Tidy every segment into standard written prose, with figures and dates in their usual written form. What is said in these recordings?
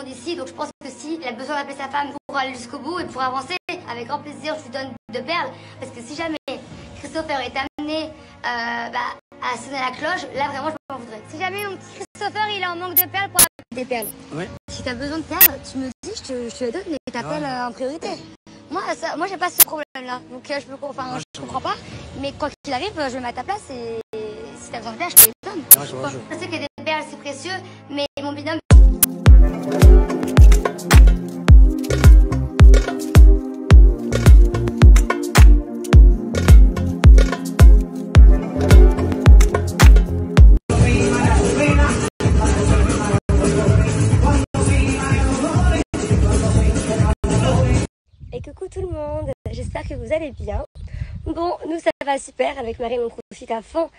Ici, donc je pense que s'il a besoin d'appeler sa femme pour aller jusqu'au bout et pour avancer, avec grand plaisir je lui donne de perles, parce que si jamais Christopher est amené à sonner la cloche, là vraiment je m'en voudrais. Si jamais mon petit Christopher il est en manque de perles pour appeler des perles, ouais. Si tu as besoin de perles, tu me dis, je te les donne, mais t'appelles en priorité. Moi j'ai pas ce problème là, donc je comprends pas, mais quoi qu'il arrive, je me mets à ta place et si t'as besoin de perles, je te les donne. Je sais que des perles c'est précieux, mais mon binôme. Et coucou tout le monde, j'espère que vous allez bien. Bon, nous ça va super, avec Marie on profite à fond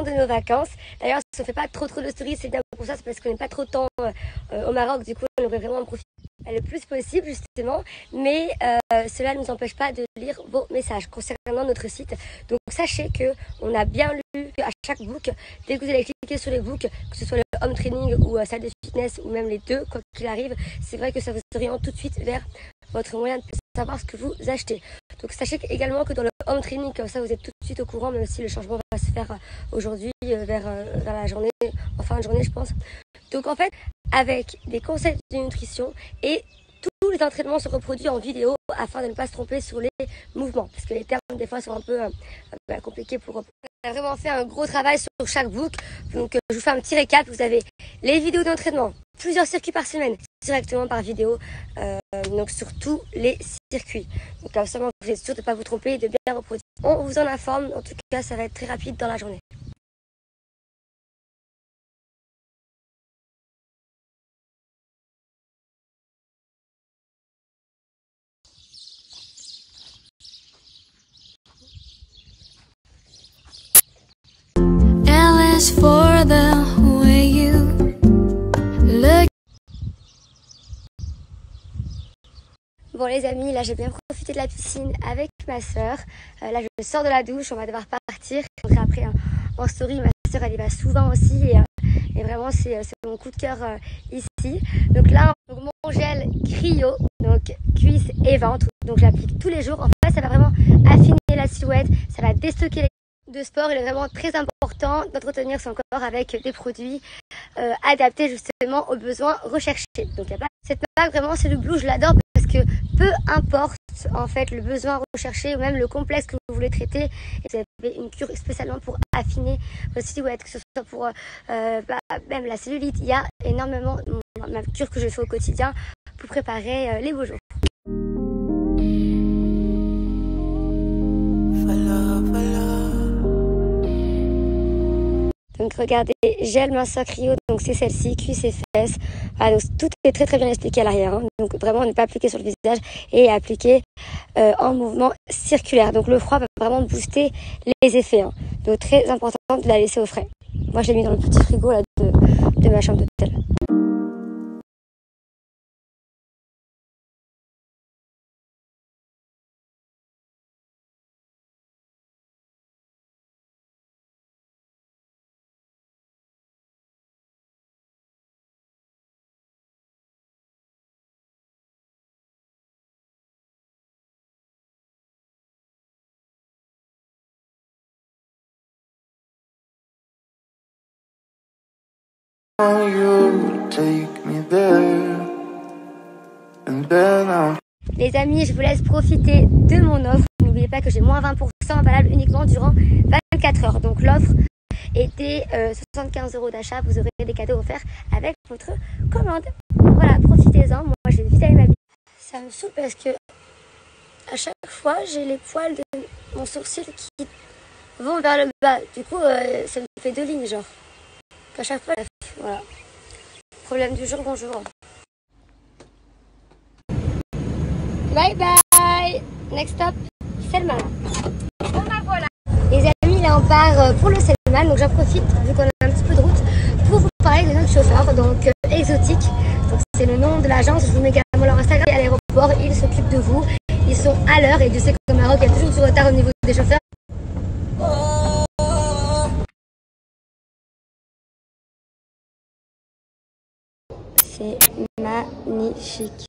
de nos vacances. D'ailleurs si on fait pas trop de stories, c'est bien pour ça, c'est parce qu'on n'est pas trop de temps au Maroc, du coup on aurait vraiment en profiter le plus possible justement. Mais cela ne nous empêche pas de lire vos messages concernant notre site. Donc sachez que on a bien lu à chaque book, dès que vous allez cliquer sur les books, que ce soit le home training ou salle de fitness ou même les deux, quoi qu'il arrive, c'est vrai que ça vous oriente tout de suite vers votre moyen de savoir ce que vous achetez. Donc sachez également que dans le home training, comme ça vous êtes tout de suite au courant, même si le changement va se faire aujourd'hui vers la journée, en fin de journée je pense. Donc en fait, avec des conseils de nutrition et tous les entraînements sont reproduits en vidéo afin de ne pas se tromper sur les mouvements, parce que les termes des fois sont un peu compliqués pour reprendre. On a vraiment fait un gros travail sur chaque book, donc je vous fais un petit récap. Vous avez les vidéos d'entraînement, plusieurs circuits par semaine, directement par vidéo, donc sur tous les circuits. Donc comme ça, vous êtes sûr de ne pas vous tromper et de bien reproduire. On vous en informe, en tout cas ça va être très rapide dans la journée. For the way you look. Bon les amis, là j'ai bien profité de la piscine avec ma soeur. Là je sors de la douche, on va devoir partir. Après en story, ma soeur elle y va souvent aussi et vraiment c'est mon coup de cœur ici. Donc là, mon gel cryo, donc cuisses et ventre, donc j'applique tous les jours. En fait ça va vraiment affiner la silhouette, ça va déstocker les de sport. Il est vraiment très important d'entretenir son corps avec des produits adaptés justement aux besoins recherchés. Donc cette marque vraiment c'est le Blue, je l'adore parce que peu importe en fait le besoin recherché ou même le complexe que vous voulez traiter, et vous avez une cure spécialement pour affiner votre silhouette, que ce soit pour même la cellulite. Il y a énormément ma cure que je fais au quotidien pour préparer les beaux jours. Donc regardez, gel minceur cryo, donc c'est celle-ci, cuisses et fesses. Voilà, donc tout est très bien expliqué à l'arrière. Hein. Donc vraiment, on n'est pas appliqué sur le visage et appliqué en mouvement circulaire. Donc le froid va vraiment booster les effets. Hein. Donc très important de la laisser au frais. Moi, je l'ai mis dans le petit frigo là, de ma chambre d'hôtel. Les amis, je vous laisse profiter de mon offre. N'oubliez pas que j'ai moins 20% valable uniquement durant 24 heures. Donc l'offre était 75 € d'achat. Vous aurez des cadeaux offerts avec votre commande. Voilà, profitez-en. Moi, j'ai vite allé m'habiller. Ça me saoule parce que à chaque fois, j'ai les poils de mon sourcil qui vont vers le bas. Du coup, ça me fait deux lignes, genre. À chaque fois, voilà. Problème du jour, bonjour. Bye bye. Next stop, Selma. Bon bah voilà. Les amis, là on part pour le Selma, donc j'en profite vu qu'on a un petit peu de route pour vous parler de notre chauffeur, donc Exotique. Donc c'est le nom de l'agence. Je vous mets également leur Instagram et à l'aéroport. Ils s'occupent de vous. Ils sont à l'heure et je sais qu'au Maroc il y a toujours du retard au niveau des chauffeurs. C'est magnifique.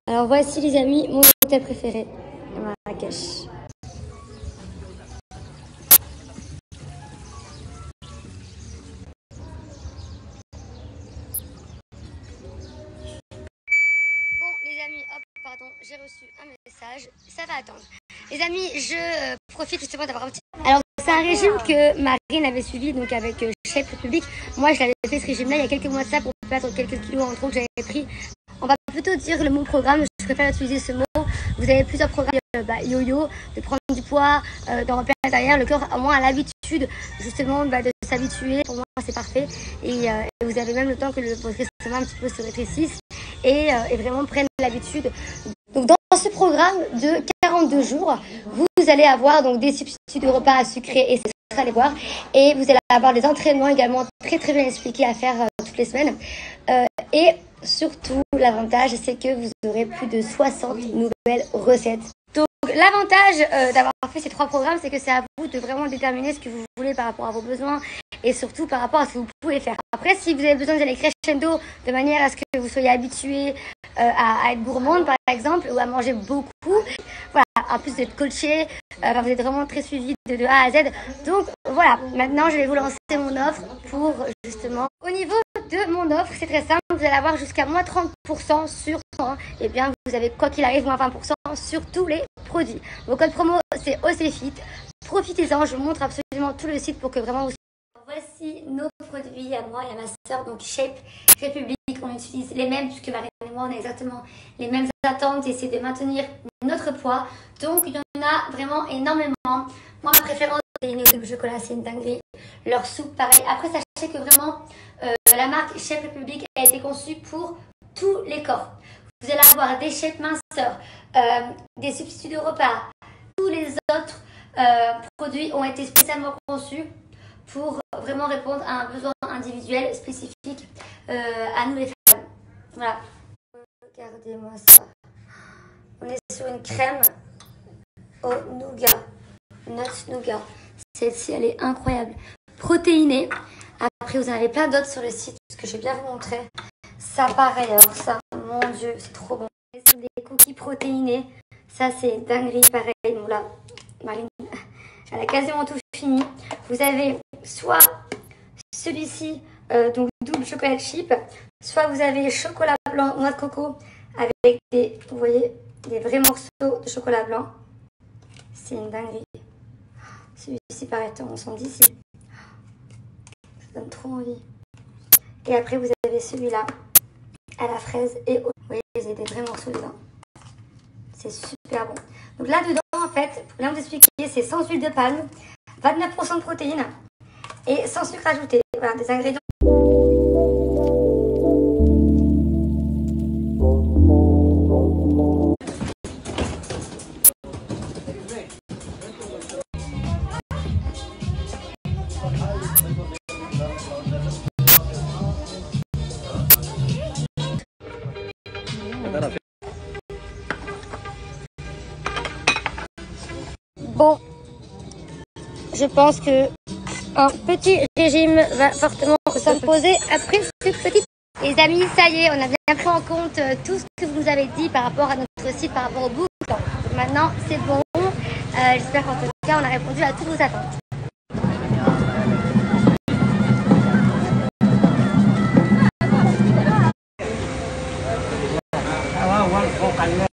Alors voici les amis mon hôtel préféré à Marrakech. Bon les amis, hop, pardon, j'ai reçu un message, ça va attendre. Les amis, je profite justement d'avoir un petit... Alors c'est un régime que Marine avait suivi donc avec Shape Republic. Moi je l'avais fait ce régime là il y a quelques mois de ça pour perdre quelques kilos en trop que j'avais pris. On va plutôt dire le mot programme, je préfère utiliser ce mot. Vous avez plusieurs programmes, yo-yo, de prendre du poids, d'en reperdre derrière. Le corps, au moins, a l'habitude justement de s'habituer. Pour moi, c'est parfait. Et vous avez même le temps que votre estomac un petit peu se rétrécisse et vraiment prenne l'habitude. Donc, dans ce programme de 42 jours, vous allez avoir donc des substituts de repas à sucrer et c'est allez voir. Et vous allez avoir des entraînements également très très bien expliqués à faire toutes les semaines. Et surtout, l'avantage, c'est que vous aurez plus de 60 nouvelles recettes. Donc, l'avantage d'avoir fait ces 3 programmes, c'est que c'est à vous de vraiment déterminer ce que vous voulez par rapport à vos besoins et surtout par rapport à ce que vous pouvez faire. Après, si vous avez besoin d'aller crescendo de manière à ce que vous soyez habitué à être gourmande, par exemple, ou à manger beaucoup, voilà, en plus d'être coaché, vous êtes vraiment très suivi de A à Z. Donc, voilà, maintenant, je vais vous lancer mon offre pour justement... Au niveau de mon offre, c'est très simple, vous allez avoir jusqu'à moins 30% sur et bien vous avez quoi qu'il arrive moins 20% sur tous les produits. Mon code promo c'est OCFIT. Profitez-en, je vous montre absolument tout le site pour que vraiment vous... Voici nos produits à moi et à ma soeur, donc Shape Republic. On utilise les mêmes puisque Marine et moi on a exactement les mêmes attentes et c'est de maintenir notre poids. Donc il y en a vraiment énormément. Moi ma préférence c'est une de chocolat, c'est une dinguerie. Leur soupe pareil. Après sachez que vraiment la marque Shape Republic a été conçue pour tous les corps. Vous allez avoir des shapes minceurs, des substituts de repas. Tous les autres produits ont été spécialement conçus pour vraiment répondre à un besoin individuel spécifique à nous les femmes. Voilà. Regardez-moi ça. On est sur une crème au nougat. Nuts nougat. Celle-ci, elle est incroyable. Protéinée. Après, vous en avez plein d'autres sur le site que je vais bien vous montrer. Ça, pareil. Alors ça, mon Dieu, c'est trop bon. Ce sont des cookies protéinés. Ça, c'est dinguerie. Pareil. Bon, là, Marine, elle a quasiment tout fini. Vous avez soit celui-ci, donc double chocolat chip, soit vous avez chocolat blanc, noix de coco, avec des, vous voyez, des vrais morceaux de chocolat blanc. C'est une dinguerie. Celui-ci, pareil, on s'en dit ici. Ça donne trop envie. Et après, vous avez celui-là, à la fraise et au... Vous voyez, il y a des vrais morceaux dedans. C'est super bon. Donc là-dedans, en fait, pour bien vous expliquer, c'est sans huile de palme, 29% de protéines et sans sucre ajouté. Voilà, des ingrédients. Bon, je pense que un petit régime va fortement s'imposer après cette petite... Les amis, ça y est, on a bien pris en compte tout ce que vous nous avez dit par rapport à notre site, par rapport au book. Maintenant, c'est bon. J'espère qu'en tout cas, on a répondu à toutes vos attentes.